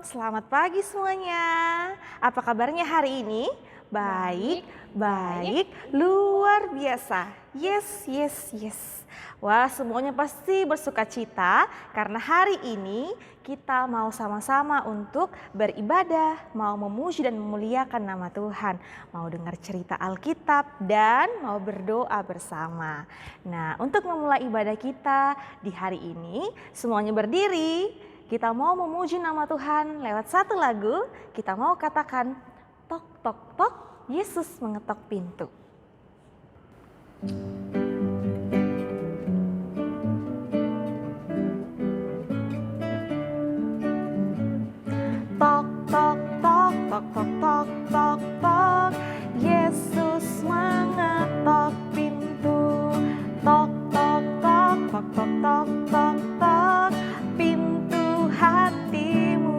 selamat pagi semuanya. Apa kabarnya hari ini? Baik, baik, luar biasa. Yes, yes, yes. Wah, semuanya pasti bersuka cita karena hari ini kita mau sama-sama untuk beribadah, mau memuji dan memuliakan nama Tuhan, mau dengar cerita Alkitab dan mau berdoa bersama. Nah, untuk memulai ibadah kita di hari ini, semuanya berdiri. Kita mau memuji nama Tuhan lewat satu lagu, kita mau katakan tok tok tok, Yesus mengetok pintu. Tok tok tok tok tok tok tok tok, Yesus mengetok pintu. Tok tok tok tok tok tok tok tok, pintu hatimu.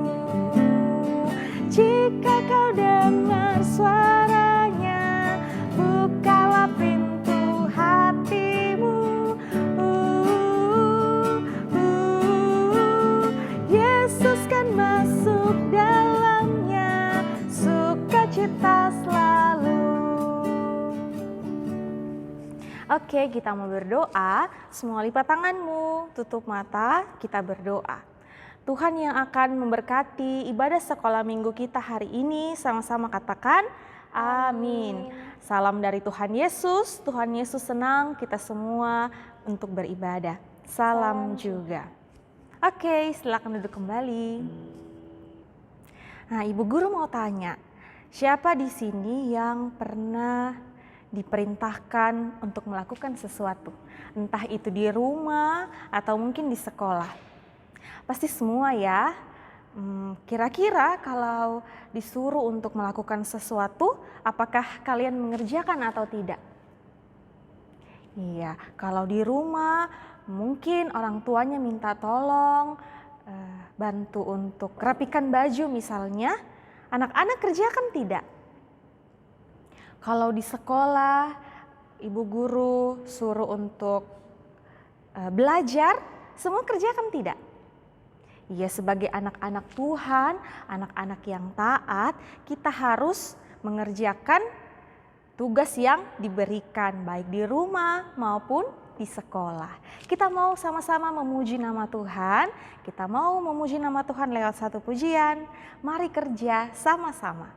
Jika kau dengar suaranya, bukalah pintu hatimu. Yesus kan masuk dalamnya, sukacita selalu. Oke, kita mau berdoa. Semua lipat tanganmu, tutup mata, kita berdoa. Tuhan yang akan memberkati ibadah sekolah minggu kita hari ini, sama-sama katakan amin. Salam dari Tuhan Yesus. Tuhan Yesus senang kita semua untuk beribadah. Salam juga. Oke, silakan duduk kembali. Nah, Ibu Guru mau tanya, siapa di sini yang pernah diperintahkan untuk melakukan sesuatu? Entah itu di rumah atau mungkin di sekolah. Pasti semua ya. Kira-kira kalau disuruh untuk melakukan sesuatu, apakah kalian mengerjakan atau tidak? Iya, kalau di rumah mungkin orang tuanya minta tolong, bantu untuk rapikan baju misalnya, anak-anak kerjakan tidak? Kalau di sekolah, ibu guru suruh untuk belajar, semua kerjakan tidak? Ya, sebagai anak-anak Tuhan, anak-anak yang taat, kita harus mengerjakan tugas yang diberikan baik di rumah maupun di sekolah. Kita mau sama-sama memuji nama Tuhan, kita mau memuji nama Tuhan lewat satu pujian. Mari kerja sama-sama.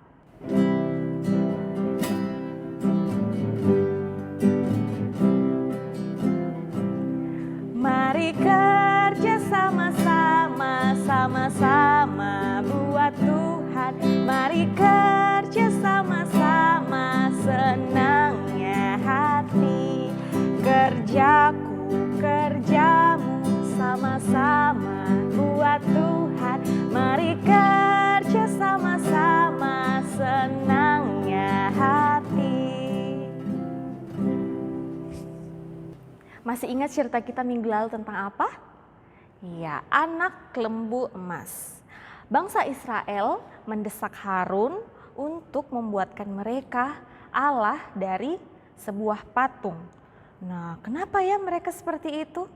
Mari kerja sama-sama, sama-sama buat Tuhan. Mari kerja sama-sama, senangnya hati. Kerjaku, kerjamu, sama-sama buat Tuhan. Mari kerja sama-sama, senangnya hati. Masih ingat cerita kita minggu lalu tentang apa? Iya, anak lembu emas. Bangsa Israel mendesak Harun untuk membuatkan mereka Allah dari sebuah patung. Nah, kenapa ya mereka seperti itu?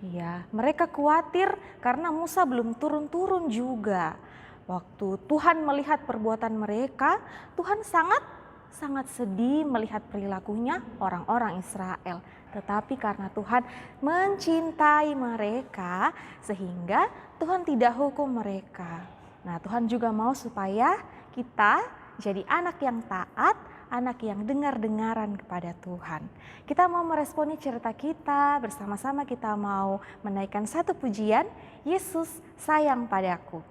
Ya, mereka khawatir karena Musa belum turun-turun juga. Waktu Tuhan melihat perbuatan mereka, Tuhan sangat sedih melihat perilakunya orang-orang Israel. Tetapi karena Tuhan mencintai mereka, sehingga Tuhan tidak hukum mereka. Nah, Tuhan juga mau supaya kita jadi anak yang taat, anak yang dengar-dengaran kepada Tuhan. Kita mau meresponi cerita kita, bersama-sama kita mau menaikkan satu pujian, Yesus sayang padaku.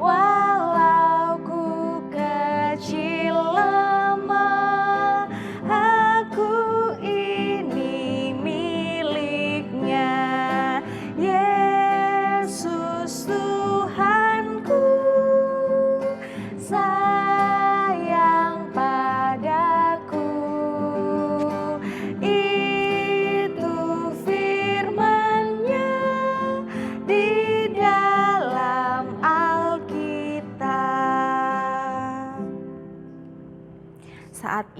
Walau ku kecil lemah,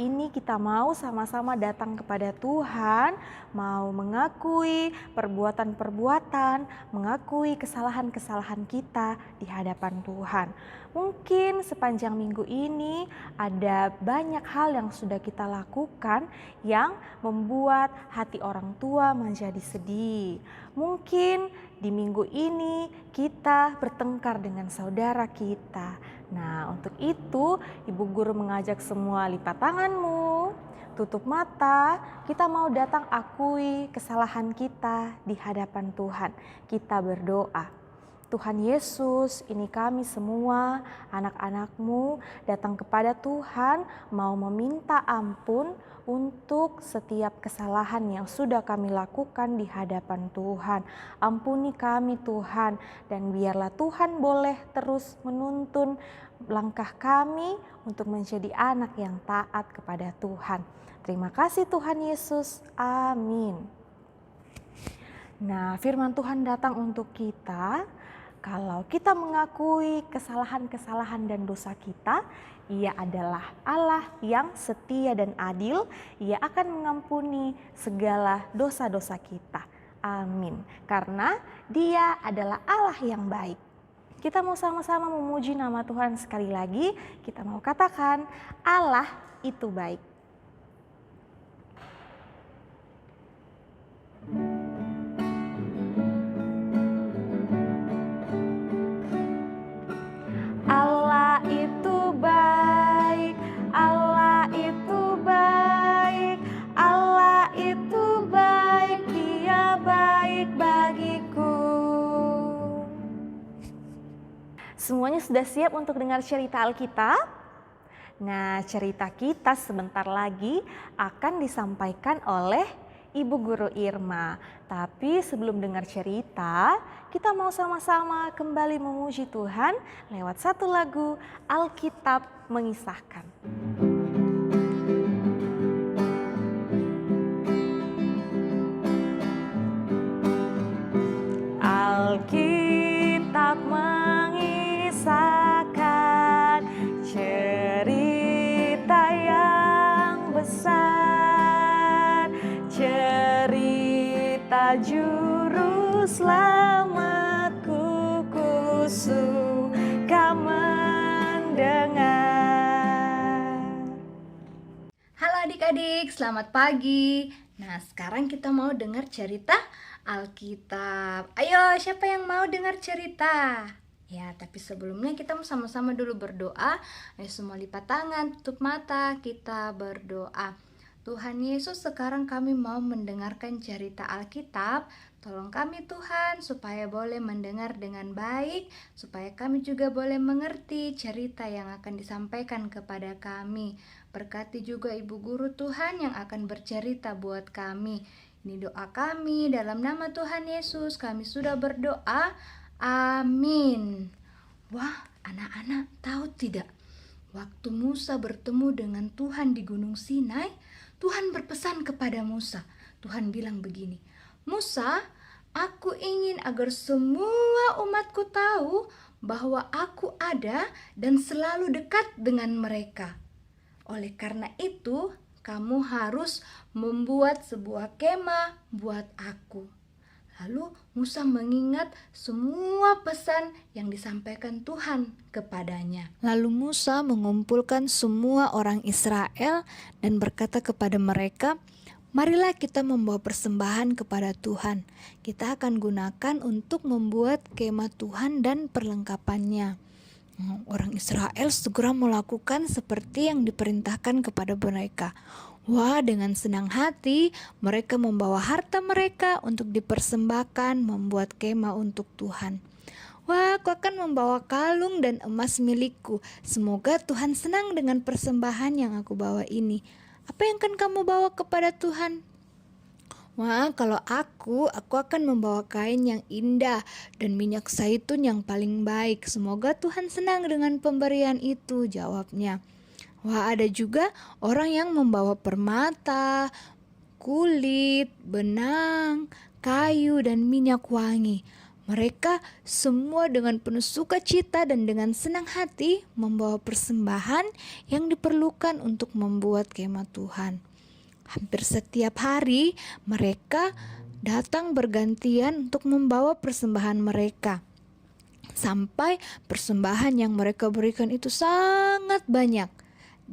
ini kita mau sama-sama datang kepada Tuhan, mau mengakui perbuatan-perbuatan, mengakui kesalahan-kesalahan kita di hadapan Tuhan. Mungkin sepanjang minggu ini ada banyak hal yang sudah kita lakukan yang membuat hati orang tua menjadi sedih. Mungkin di minggu ini kita bertengkar dengan saudara kita. Nah, untuk itu Ibu Guru mengajak semua lipat tanganmu, tutup mata, kita mau datang akui kesalahan kita di hadapan Tuhan. Kita berdoa. Tuhan Yesus, ini kami semua anak-anak-Mu datang kepada Tuhan mau meminta ampun untuk setiap kesalahan yang sudah kami lakukan di hadapan Tuhan. Ampuni kami Tuhan, dan biarlah Tuhan boleh terus menuntun langkah kami untuk menjadi anak yang taat kepada Tuhan. Terima kasih Tuhan Yesus, amin. Nah, firman Tuhan datang untuk kita. Kalau kita mengakui kesalahan-kesalahan dan dosa kita, Ia adalah Allah yang setia dan adil. Ia akan mengampuni segala dosa-dosa kita. Amin. Karena Dia adalah Allah yang baik. Kita mau sama-sama memuji nama Tuhan sekali lagi. Kita mau katakan, Allah itu baik. Allah itu baik, Allah itu baik, Allah itu baik, Dia baik bagiku. Semuanya sudah siap untuk dengar cerita Alkitab? Nah, cerita kita sebentar lagi akan disampaikan oleh Ibu Guru Irma. Tapi sebelum dengar cerita, kita mau sama-sama kembali memuji Tuhan lewat satu lagu Alkitab Mengisahkan. Alkitab mengisahkan cerita yang besar, cerita juru selamatku, ku suka mendengar. Halo adik-adik, selamat pagi. Nah, sekarang kita mau dengar cerita Alkitab. Ayo, siapa yang mau dengar cerita? Ya, tapi sebelumnya kita mau sama-sama dulu berdoa. Ayo semua lipat tangan, tutup mata, kita berdoa. Tuhan Yesus, sekarang kami mau mendengarkan cerita Alkitab. Tolong kami Tuhan supaya boleh mendengar dengan baik, supaya kami juga boleh mengerti cerita yang akan disampaikan kepada kami. Berkati juga Ibu Guru Tuhan yang akan bercerita buat kami. Ini doa kami dalam nama Tuhan Yesus, kami sudah berdoa. Amin. Wah, anak-anak tahu tidak? Waktu Musa bertemu dengan Tuhan di Gunung Sinai, Tuhan berpesan kepada Musa. Tuhan bilang begini, Musa, aku ingin agar semua umatku tahu bahwa aku ada dan selalu dekat dengan mereka. Oleh karena itu, kamu harus membuat sebuah kemah buat aku. Lalu Musa mengingat semua pesan yang disampaikan Tuhan kepadanya. Lalu Musa mengumpulkan semua orang Israel dan berkata kepada mereka, marilah kita membawa persembahan kepada Tuhan. Kita akan gunakan untuk membuat kemah Tuhan dan perlengkapannya. Orang Israel segera melakukan seperti yang diperintahkan kepada mereka. Wah, dengan senang hati mereka membawa harta mereka untuk dipersembahkan membuat kemah untuk Tuhan. Wah, aku akan membawa kalung dan emas milikku. Semoga Tuhan senang dengan persembahan yang aku bawa ini. Apa yang akan kamu bawa kepada Tuhan? Wah, kalau aku akan membawa kain yang indah dan minyak zaitun yang paling baik. Semoga Tuhan senang dengan pemberian itu, jawabnya. Wah, ada juga orang yang membawa permata, kulit, benang, kayu, dan minyak wangi. Mereka semua dengan penuh sukacita dan dengan senang hati membawa persembahan yang diperlukan untuk membuat kemah Tuhan. Hampir setiap hari mereka datang bergantian untuk membawa persembahan mereka. Sampai persembahan yang mereka berikan itu sangat banyak.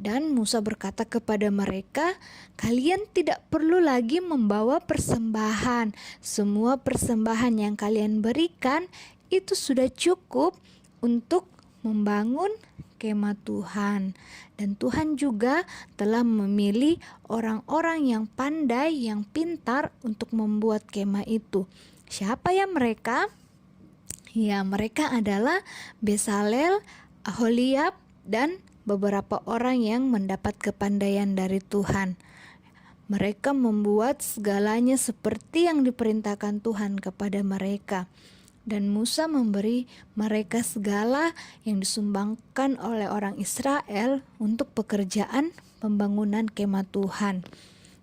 Dan Musa berkata kepada mereka, "Kalian tidak perlu lagi membawa persembahan. Semua persembahan yang kalian berikan itu sudah cukup untuk membangun kemah Tuhan." Dan Tuhan juga telah memilih orang-orang yang pandai, yang pintar untuk membuat kemah itu. Siapa ya mereka? Ya, mereka adalah Bezalel, Aholiab, dan beberapa orang yang mendapat kepandaian dari Tuhan. Mereka membuat segalanya seperti yang diperintahkan Tuhan kepada mereka. Dan Musa memberi mereka segala yang disumbangkan oleh orang Israel untuk pekerjaan pembangunan kemah Tuhan.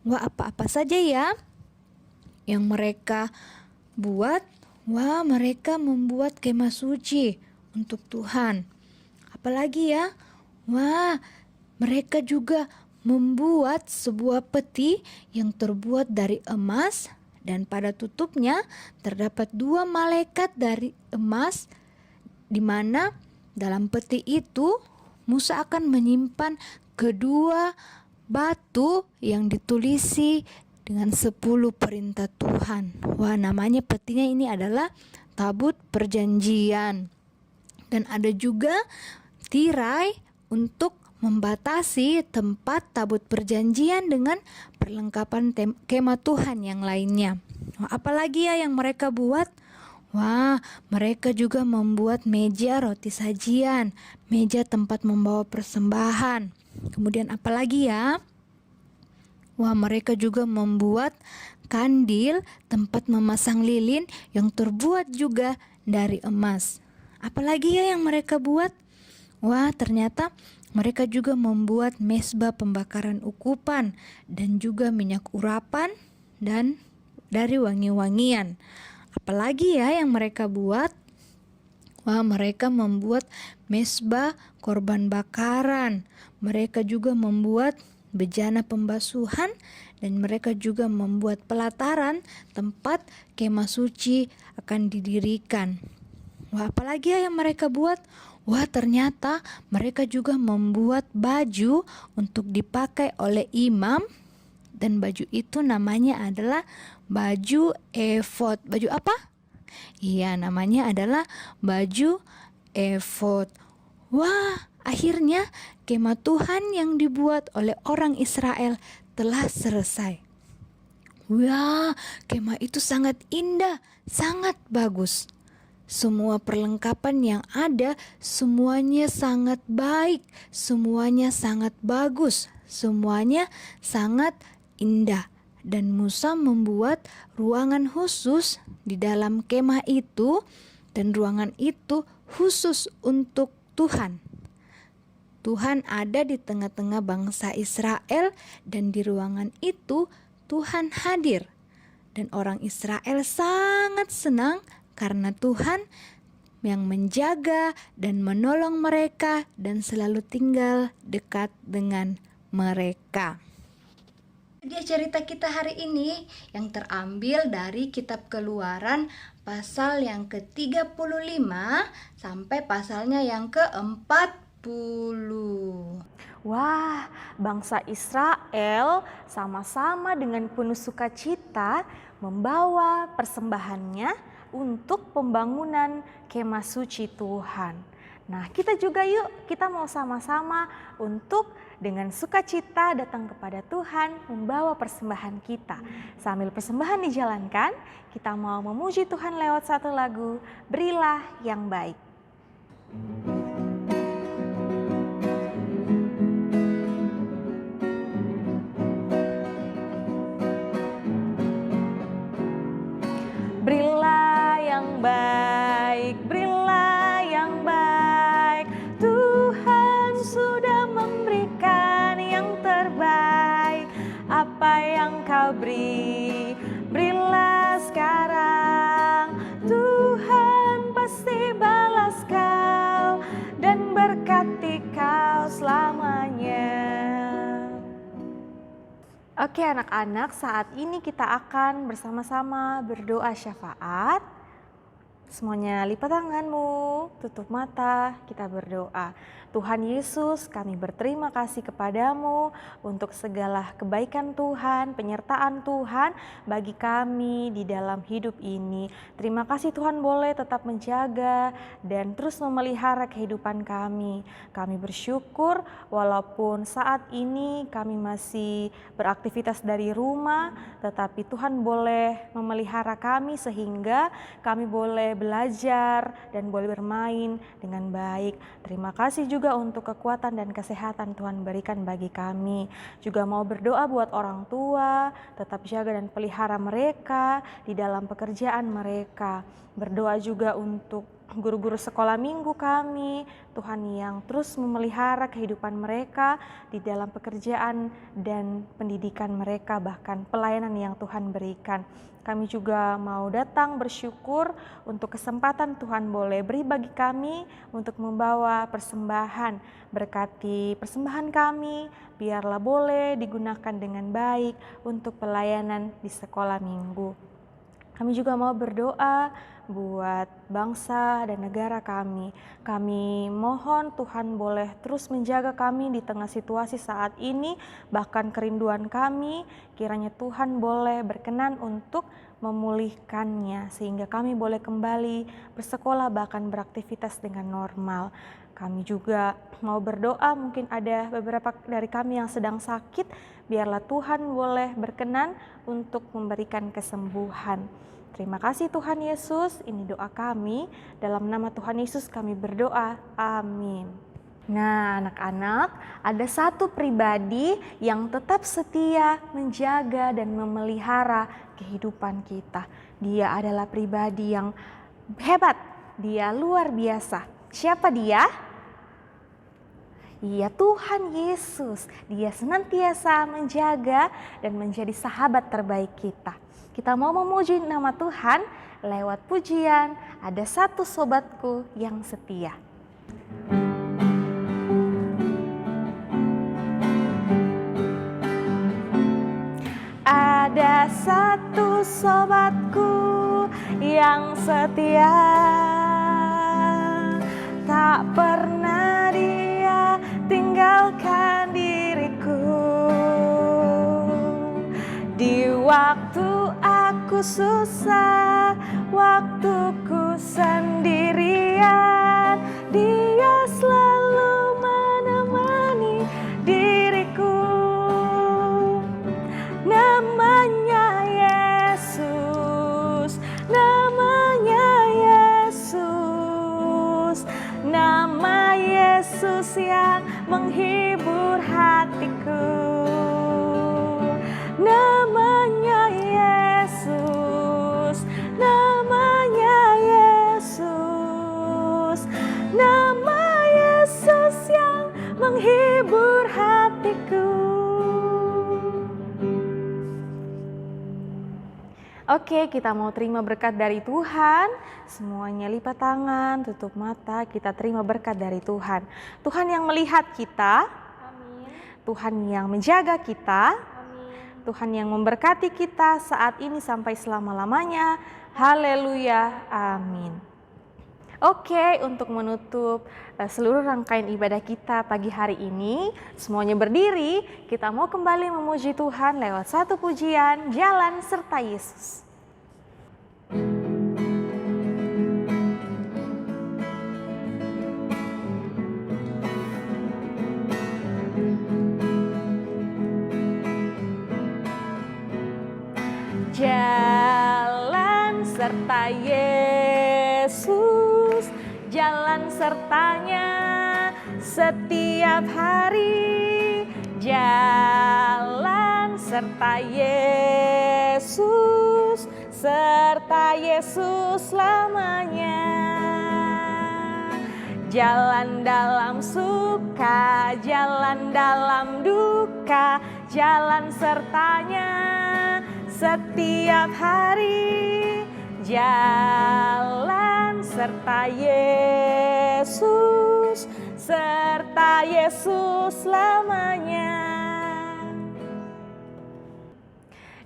Wah, apa-apa saja ya yang mereka buat? Wah, mereka membuat kemah suci untuk Tuhan. Apalagi ya? Wah, mereka juga membuat sebuah peti yang terbuat dari emas, dan pada tutupnya terdapat 2 malaikat dari emas, di mana dalam peti itu Musa akan menyimpan kedua batu yang ditulisi dengan 10 perintah Tuhan. Wah, namanya petinya ini adalah Tabut Perjanjian. Dan ada juga tirai untuk membatasi tempat tabut perjanjian dengan perlengkapan kemah Tuhan yang lainnya. Wah, apalagi ya yang mereka buat? Wah, mereka juga membuat meja roti sajian, meja tempat membawa persembahan. Kemudian apalagi ya? Wah, mereka juga membuat kandil tempat memasang lilin yang terbuat juga dari emas. Apalagi ya yang mereka buat? Wah, ternyata mereka juga membuat mezbah pembakaran ukupan dan juga minyak urapan dan dari wangi-wangian. Apalagi ya yang mereka buat? Wah, mereka membuat mezbah korban bakaran. Mereka juga membuat bejana pembasuhan, dan mereka juga membuat pelataran tempat kemah suci akan didirikan. Wah, apalagi ya yang mereka buat? Wah, ternyata mereka juga membuat baju untuk dipakai oleh imam, dan baju itu namanya adalah baju efod. Baju apa? Iya, namanya adalah baju efod. Wah, akhirnya kemah Tuhan yang dibuat oleh orang Israel telah selesai. Wah, kemah itu sangat indah, sangat bagus. Semua perlengkapan yang ada, semuanya sangat baik, semuanya sangat bagus, semuanya sangat indah. Dan Musa membuat ruangan khusus di dalam kemah itu, dan ruangan itu khusus untuk Tuhan. Tuhan ada di tengah-tengah bangsa Israel, dan di ruangan itu Tuhan hadir. Dan orang Israel sangat senang karena Tuhan yang menjaga dan menolong mereka dan selalu tinggal dekat dengan mereka. Dia cerita kita hari ini yang terambil dari kitab Keluaran pasal yang ke-35 sampai pasalnya yang ke-40. Wah, bangsa Israel sama-sama dengan penuh sukacita membawa persembahannya untuk pembangunan kemah suci Tuhan. Nah, kita juga yuk, kita mau sama-sama untuk dengan sukacita datang kepada Tuhan membawa persembahan kita. Sambil persembahan dijalankan, kita mau memuji Tuhan lewat satu lagu, Berilah yang Baik. Berilah yang baik, berilah yang baik. Tuhan sudah memberikan yang terbaik. Apa yang kau beri, berilah sekarang. Tuhan Oke anak-anak, saat ini kita akan bersama-sama berdoa syafaat. Semuanya lipat tanganmu, tutup mata, kita berdoa. Tuhan Yesus, kami berterima kasih kepadamu untuk segala kebaikan Tuhan, penyertaan Tuhan bagi kami di dalam hidup ini. Terima kasih Tuhan boleh tetap menjaga dan terus memelihara kehidupan kami. Kami bersyukur walaupun saat ini kami masih beraktivitas dari rumah, tetapi Tuhan boleh memelihara kami sehingga kami boleh belajar dan boleh bermain dengan baik. Terima kasih juga untuk kekuatan dan kesehatan Tuhan berikan bagi kami. Juga mau berdoa buat orang tua, tetap jaga dan pelihara mereka di dalam pekerjaan mereka. Berdoa juga untuk guru-guru sekolah minggu kami, Tuhan yang terus memelihara kehidupan mereka di dalam pekerjaan dan pendidikan mereka, bahkan pelayanan yang Tuhan berikan. Kami juga mau datang bersyukur untuk kesempatan Tuhan boleh beri bagi kami untuk membawa persembahan. Berkati persembahan kami, biarlah boleh digunakan dengan baik untuk pelayanan di sekolah minggu. Kami juga mau berdoa buat bangsa dan negara kami. Kami mohon Tuhan boleh terus menjaga kami di tengah situasi saat ini, bahkan kerinduan kami, kiranya Tuhan boleh berkenan untuk memulihkannya sehingga kami boleh kembali bersekolah bahkan beraktivitas dengan normal. Kami juga mau berdoa, mungkin ada beberapa dari kami yang sedang sakit, biarlah Tuhan boleh berkenan untuk memberikan kesembuhan. Terima kasih Tuhan Yesus, ini doa kami, dalam nama Tuhan Yesus kami berdoa, amin. Nah anak-anak, ada satu pribadi yang tetap setia menjaga dan memelihara kehidupan kita. Dia adalah pribadi yang hebat, dia luar biasa. Siapa dia? Iya Tuhan Yesus, dia senantiasa menjaga dan menjadi sahabat terbaik kita. Kita mau memuji nama Tuhan lewat pujian, ada satu sobatku yang setia. Ada satu sobatku yang setia, tak pernah dia tinggalkan diriku. Di waktu aku susah, waktuku sendirian, dia selalu menemani diriku. Namanya Yesus, namanya Yesus, nama Yesus yang menghibur hatiku. Namanya Yesus, namanya Yesus, nama Yesus yang menghibur hatiku. Oke, kita mau terima berkat dari Tuhan. Semuanya lipat tangan, tutup mata, kita terima berkat dari Tuhan. Tuhan yang melihat kita, amin. Tuhan yang menjaga kita, Tuhan yang memberkati kita saat ini sampai selama-lamanya. Haleluya, amin. Oke, untuk menutup seluruh rangkaian ibadah kita pagi hari ini, semuanya berdiri, kita mau kembali memuji Tuhan lewat satu pujian, Jalan Serta Yesus. Jalan serta Yesus, jalan sertanya setiap hari. Jalan serta Yesus, serta Yesus selamanya. Jalan dalam suka, jalan dalam duka, jalan sertanya setiap hari. Jalan serta Yesus, serta Yesus selamanya.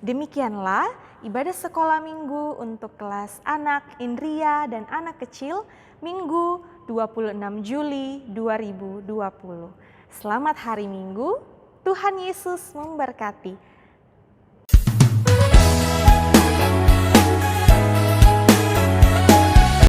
Demikianlah ibadah sekolah minggu untuk kelas anak Indria dan anak kecil Minggu 26 Juli 2020. Selamat hari Minggu, Tuhan Yesus memberkati.